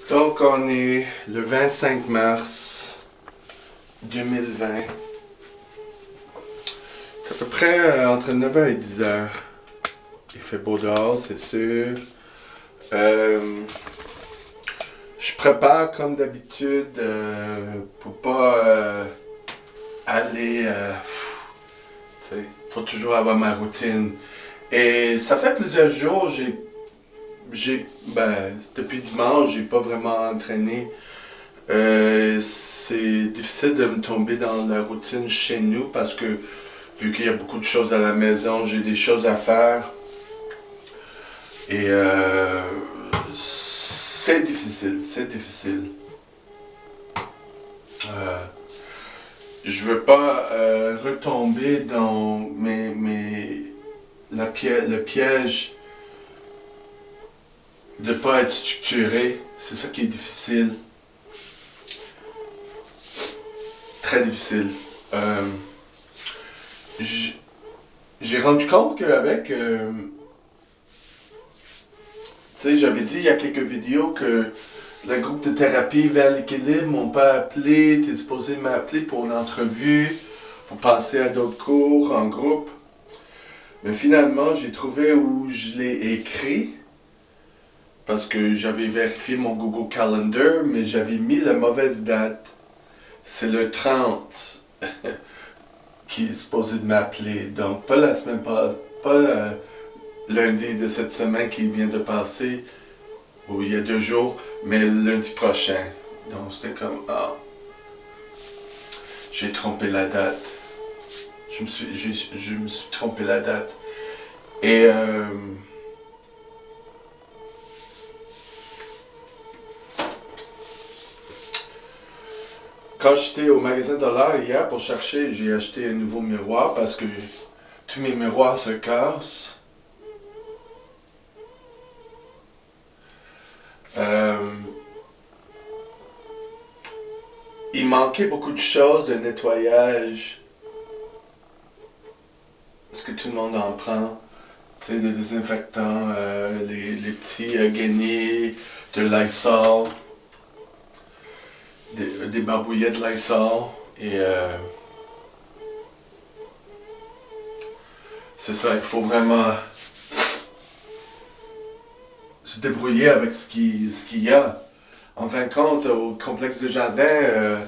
Donc, on est le 25 mars 2020. C'est à peu près entre 9h et 10h. Il fait beau dehors, c'est sûr. Je prépare comme d'habitude pour pas aller... Il faut toujours avoir ma routine. Et ça fait plusieurs jours, depuis dimanche, j'ai pas vraiment entraîné. C'est difficile de me tomber dans la routine chez nous parce que vu qu'il y a beaucoup de choses à la maison, j'ai des choses à faire. Et c'est difficile, je veux pas retomber dans le piège de pas être structuré. C'est ça qui est difficile. Très difficile. J'ai rendu compte qu'avec... tu sais, j'avais dit il y a quelques vidéos que le groupe de thérapie vers l'équilibre m'ont pas appelé. T'es supposé m'appeler pour une entrevue, pour passer à d'autres cours en groupe. Mais finalement, j'ai trouvé où je l'ai écrit. Parce que j'avais vérifié mon Google Calendar, mais j'avais mis la mauvaise date. C'est le 30 qui est supposé de m'appeler. Donc, pas la semaine passée, pas lundi de cette semaine qui vient de passer, ou il y a 2 jours, mais lundi prochain. Donc, c'était comme, j'ai trompé la date. Je me suis trompé la date. Et, quand j'étais au magasin de l'art hier pour chercher, j'ai acheté un nouveau miroir parce que tous mes miroirs se cassent. Il manquait beaucoup de choses de nettoyage. Est-ce que tout le monde en prend? Tu sais, des désinfectants, les petits Guenilles, de Lysol, des barbouillettes de Lysol. Et c'est ça, il faut vraiment se débrouiller avec ce qu'il y a. En fin de compte, au complexe de jardin,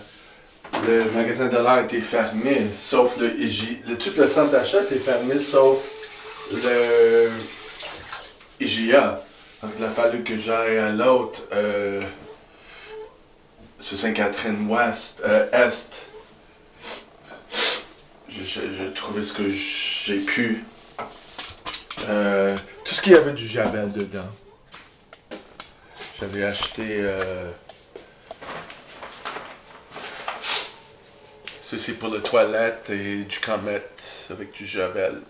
le magasin de l'art était fermé, sauf tout le centre d'achat était fermé, sauf le IGA. Donc il a fallu que j'aille à l'autre, sur Sainte-Catherine-Ouest, Est. J'ai trouvé ce que j'ai pu. Tout ce qu'il y avait du Javel dedans. J'avais acheté ceci pour les toilettes et du Comet avec du Javel.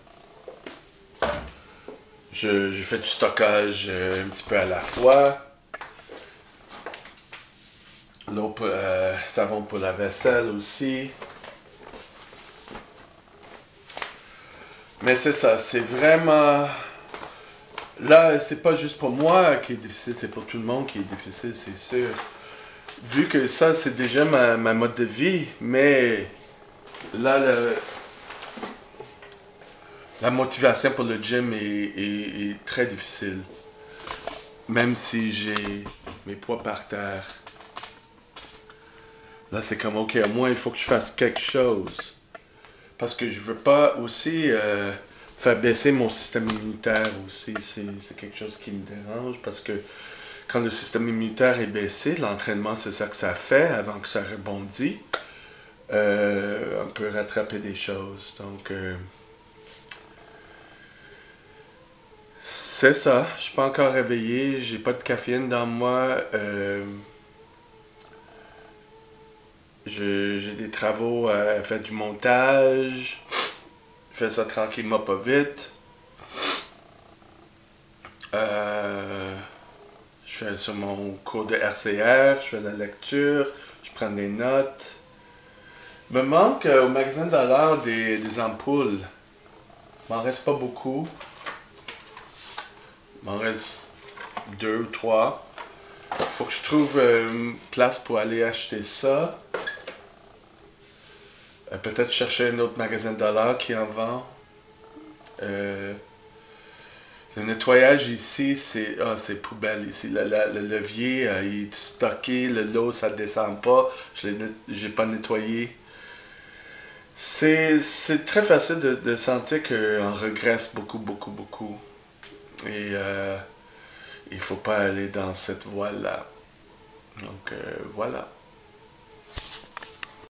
J'ai fait du stockage un petit peu à la fois. L'eau, savon pour la vaisselle aussi. Mais c'est ça, c'est vraiment... Là, c'est pas juste pour moi qui est difficile, c'est pour tout le monde qui est difficile, c'est sûr. Vu que ça, c'est déjà ma mode de vie, mais là, la motivation pour le gym est très difficile. Même si j'ai mes poids par terre. Là, c'est comme, ok, au moins, il faut que je fasse quelque chose. Parce que je veux pas aussi... faire baisser mon système immunitaire aussi, c'est quelque chose qui me dérange parce que quand le système immunitaire est baissé, l'entraînement c'est ça que ça fait avant que ça rebondisse. On peut rattraper des choses. Donc c'est ça, je suis pas encore réveillé, j'ai pas de caféine dans moi. J'ai des travaux à faire du montage. Je fais ça tranquillement, pas vite. Je fais sur mon cours de RCR, je fais la lecture, je prends des notes. Il me manque au magasin de l'art des ampoules. Il m'en reste pas beaucoup. Il m'en reste 2 ou 3. Faut que je trouve une place pour aller acheter ça. Peut-être chercher un autre magasin de dollars qui en vend. Le nettoyage ici, c'est poubelle ici. Le levier, il est stocké, l'eau, ça descend pas. J'ai pas nettoyé. C'est très facile de sentir qu'on regresse beaucoup, beaucoup, beaucoup. Et il faut pas aller dans cette voie-là. Donc voilà.